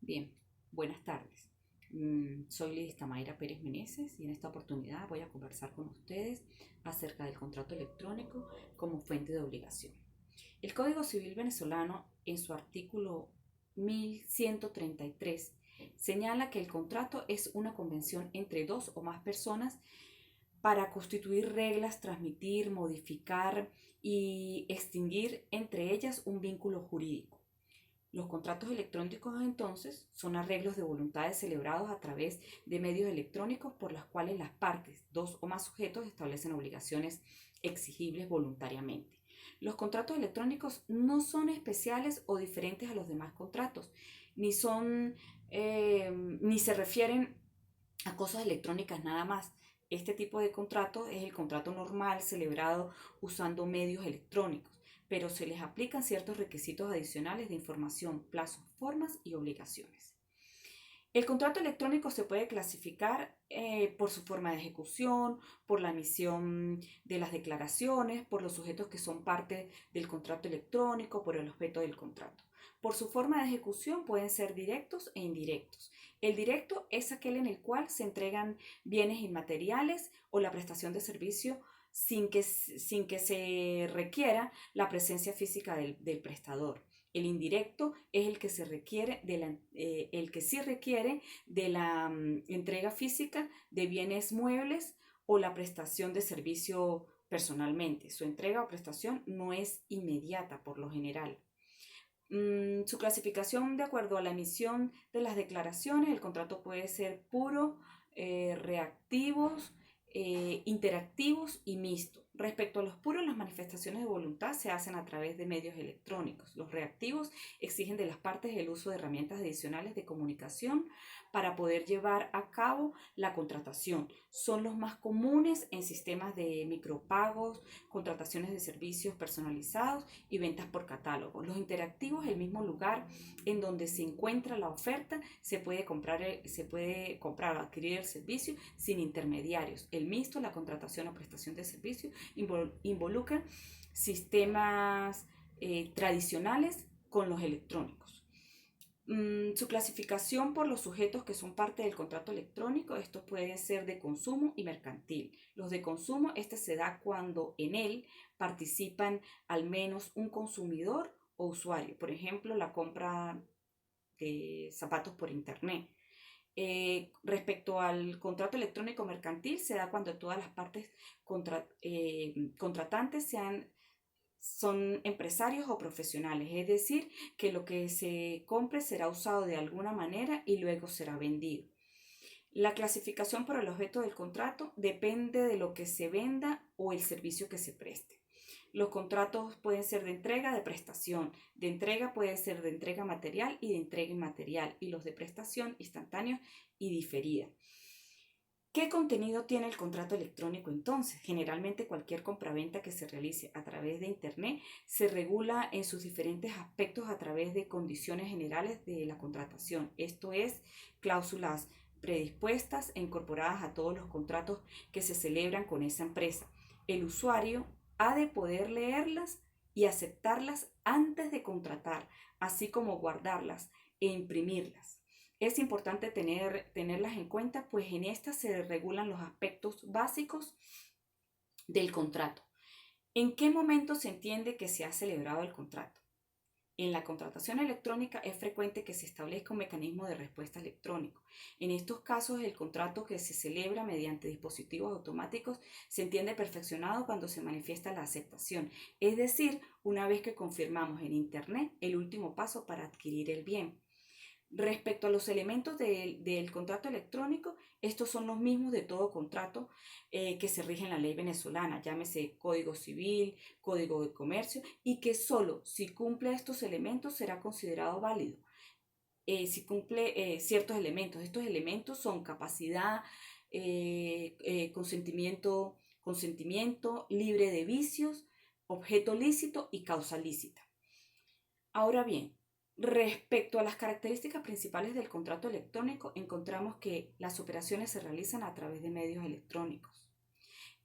Bien, buenas tardes. Soy Lidia Tamaira Pérez Meneses y en esta oportunidad voy a conversar con ustedes acerca del contrato electrónico como fuente de obligación. El Código Civil venezolano, en su artículo 1133, señala que el contrato es una convención entre dos o más personas para constituir reglas, transmitir, modificar y extinguir entre ellas un vínculo jurídico. Los contratos electrónicos entonces son arreglos de voluntades celebrados a través de medios electrónicos por los cuales las partes, dos o más sujetos, establecen obligaciones exigibles voluntariamente. Los contratos electrónicos no son especiales o diferentes a los demás contratos, ni son ni se refieren a cosas electrónicas nada más. Este tipo de contrato es el contrato normal celebrado usando medios electrónicos, pero se les aplican ciertos requisitos adicionales de información, plazos, formas y obligaciones. El contrato electrónico se puede clasificar por su forma de ejecución, por la emisión de las declaraciones, por los sujetos que son parte del contrato electrónico, por el objeto del contrato. Por su forma de ejecución pueden ser directos e indirectos. El directo es aquel en el cual se entregan bienes inmateriales o la prestación de servicio sin que se requiera la presencia física del prestador. El indirecto es el que el que sí requiere de la entrega física de bienes muebles o la prestación de servicio personalmente. Su entrega o prestación no es inmediata por lo general. Su clasificación de acuerdo a la emisión de las declaraciones, el contrato puede ser puro, reactivos, interactivos y mixto. Respecto a los puros, las manifestaciones de voluntad se hacen a través de medios electrónicos. Los reactivos exigen de las partes el uso de herramientas adicionales de comunicación para poder llevar a cabo la contratación. Son los más comunes en sistemas de micropagos, contrataciones de servicios personalizados y ventas por catálogo. Los interactivos, el mismo lugar en donde se encuentra la oferta, se puede comprar o adquirir el servicio sin intermediarios. El mixto, la contratación o prestación de servicios, involucra sistemas tradicionales con los electrónicos. Su clasificación por los sujetos que son parte del contrato electrónico, estos pueden ser de consumo y mercantil. Los de consumo, este se da cuando en él participan al menos un consumidor o usuario. Por ejemplo, la compra de zapatos por internet. Respecto al contrato electrónico mercantil, se da cuando todas las partes contratantes son empresarios o profesionales, es decir, que lo que se compre será usado de alguna manera y luego será vendido. La clasificación por el objeto del contrato depende de lo que se venda o el servicio que se preste. Los contratos pueden ser de entrega, de prestación. De entrega puede ser de entrega material y de entrega inmaterial, y los de prestación instantánea y diferida. ¿Qué contenido tiene el contrato electrónico entonces? Generalmente cualquier compraventa que se realice a través de Internet se regula en sus diferentes aspectos a través de condiciones generales de la contratación. Esto es, cláusulas predispuestas e incorporadas a todos los contratos que se celebran con esa empresa. El usuario ha de poder leerlas y aceptarlas antes de contratar, así como guardarlas e imprimirlas. Es importante tenerlas en cuenta, pues en estas se regulan los aspectos básicos del contrato. ¿En qué momento se entiende que se ha celebrado el contrato? En la contratación electrónica es frecuente que se establezca un mecanismo de respuesta electrónico. En estos casos, el contrato que se celebra mediante dispositivos automáticos se entiende perfeccionado cuando se manifiesta la aceptación, es decir, una vez que confirmamos en Internet el último paso para adquirir el bien. Respecto a los elementos del contrato electrónico, estos son los mismos de todo contrato que se rige en la ley venezolana, llámese Código Civil, Código de Comercio, y que solo si cumple estos elementos será considerado válido. Si cumple ciertos elementos. Estos elementos son capacidad, consentimiento libre de vicios, objeto lícito y causa lícita. Ahora bien, respecto a las características principales del contrato electrónico, encontramos que las operaciones se realizan a través de medios electrónicos.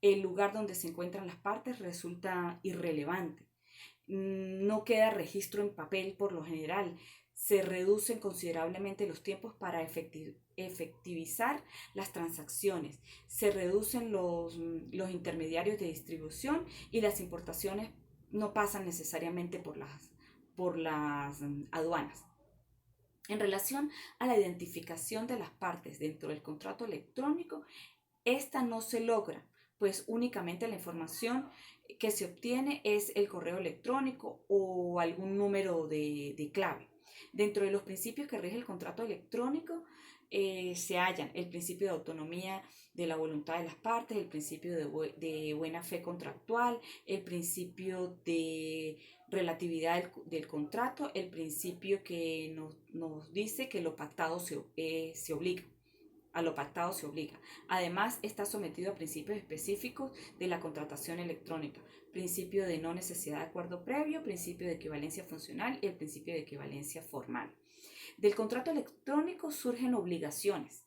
El lugar donde se encuentran las partes resulta irrelevante. No queda registro en papel por lo general. se reducen considerablemente los tiempos para efectivizar las transacciones, se reducen los intermediarios de distribución y las importaciones no pasan necesariamente por las aduanas. En relación a la identificación de las partes dentro del contrato electrónico, esta no se logra, pues únicamente la información que se obtiene es el correo electrónico o algún número de clave. Dentro de los principios que rige el contrato electrónico se hallan el principio de autonomía de la voluntad de las partes, el principio de buena fe contractual, el principio de relatividad del contrato, el principio que nos dice que lo pactado se obliga. A lo pactado se obliga. Además, está sometido a principios específicos de la contratación electrónica, principio de no necesidad de acuerdo previo, principio de equivalencia funcional y el principio de equivalencia formal. Del contrato electrónico surgen obligaciones.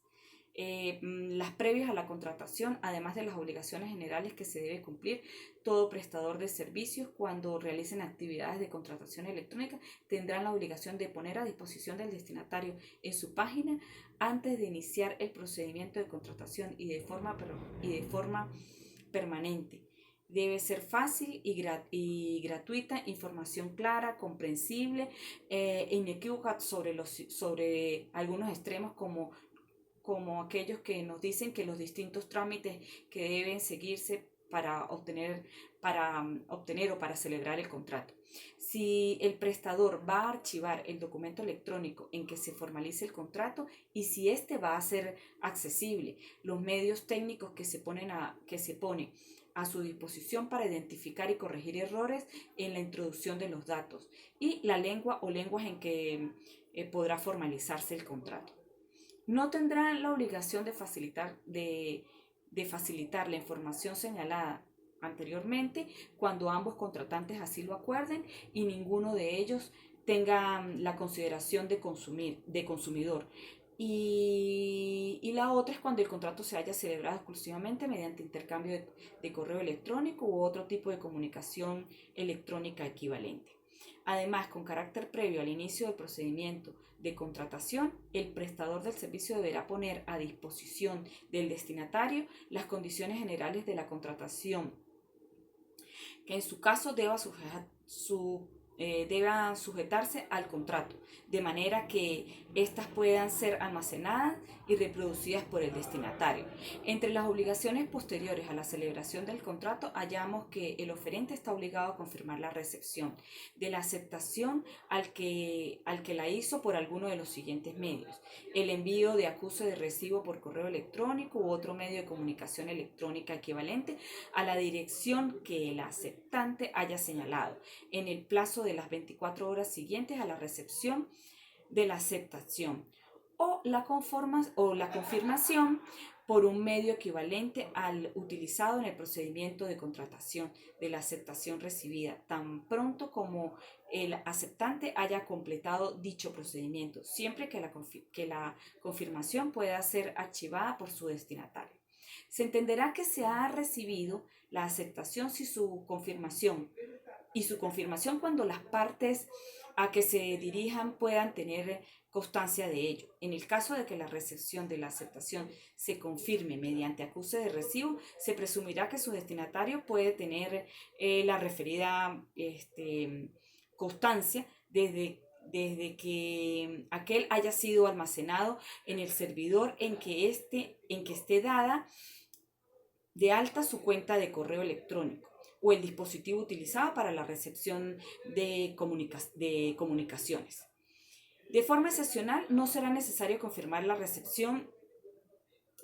Las previas a la contratación, además de las obligaciones generales que se debe cumplir todo prestador de servicios cuando realicen actividades de contratación electrónica, tendrán la obligación de poner a disposición del destinatario en su página antes de iniciar el procedimiento de contratación y de forma permanente. Debe ser fácil y gratuita, información clara, comprensible e inequívoca sobre algunos extremos como aquellos que nos dicen que los distintos trámites que deben seguirse para obtener o para celebrar el contrato. Si el prestador va a archivar el documento electrónico en que se formalice el contrato y si éste va a ser accesible, los medios técnicos que se ponen a su disposición para identificar y corregir errores en la introducción de los datos y la lengua o lenguas en que podrá formalizarse el contrato. No tendrán la obligación de facilitar la información señalada anteriormente cuando ambos contratantes así lo acuerden y ninguno de ellos tenga la consideración de consumidor. Y la otra es cuando el contrato se haya celebrado exclusivamente mediante intercambio de correo electrónico u otro tipo de comunicación electrónica equivalente. Además, con carácter previo al inicio del procedimiento de contratación, el prestador del servicio deberá poner a disposición del destinatario las condiciones generales de la contratación, que en su caso deban sujetarse al contrato, de manera que éstas puedan ser almacenadas y reproducidas por el destinatario. Entre las obligaciones posteriores a la celebración del contrato hallamos que el oferente está obligado a confirmar la recepción de la aceptación al que la hizo por alguno de los siguientes medios: el envío de acuse de recibo por correo electrónico u otro medio de comunicación electrónica equivalente a la dirección que el aceptante haya señalado en el plazo de las 24 horas siguientes a la recepción de la aceptación, o la confirmación por un medio equivalente al utilizado en el procedimiento de contratación de la aceptación recibida, tan pronto como el aceptante haya completado dicho procedimiento, siempre que la confirmación pueda ser archivada por su destinatario. Se entenderá que se ha recibido la aceptación si su confirmación cuando las partes a que se dirijan puedan tener constancia de ello. En el caso de que la recepción de la aceptación se confirme mediante acuse de recibo, se presumirá que su destinatario puede tener la referida constancia desde que aquel haya sido almacenado en el servidor en que esté dada de alta su cuenta de correo electrónico o el dispositivo utilizado para la recepción de comunicaciones. De forma excepcional, no será necesario confirmar la recepción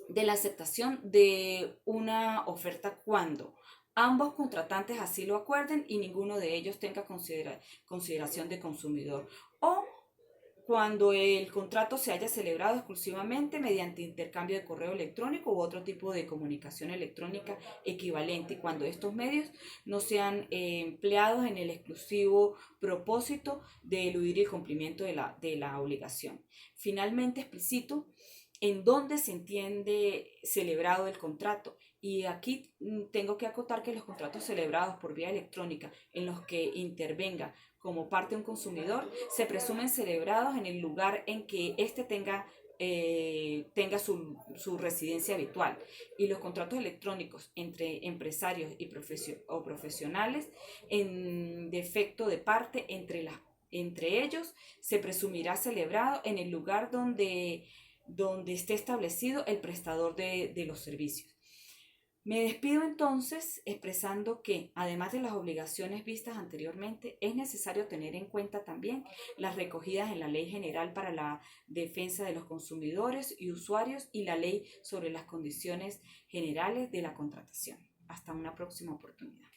de la aceptación de una oferta cuando ambos contratantes así lo acuerden y ninguno de ellos tenga consideración de consumidor, o cuando el contrato se haya celebrado exclusivamente mediante intercambio de correo electrónico u otro tipo de comunicación electrónica equivalente, cuando estos medios no sean empleados en el exclusivo propósito de eludir el cumplimiento de la obligación. Finalmente, explicito en dónde se entiende celebrado el contrato. Y aquí tengo que acotar que los contratos celebrados por vía electrónica en los que intervenga como parte de un consumidor se presumen celebrados en el lugar en que éste tenga su residencia habitual, y los contratos electrónicos entre empresarios o profesionales en defecto de parte entre ellos se presumirá celebrado en el lugar donde esté establecido el prestador de los servicios. Me despido entonces expresando que, además de las obligaciones vistas anteriormente, es necesario tener en cuenta también las recogidas en la Ley General para la Defensa de los Consumidores y Usuarios y la Ley sobre las Condiciones Generales de la Contratación. Hasta una próxima oportunidad.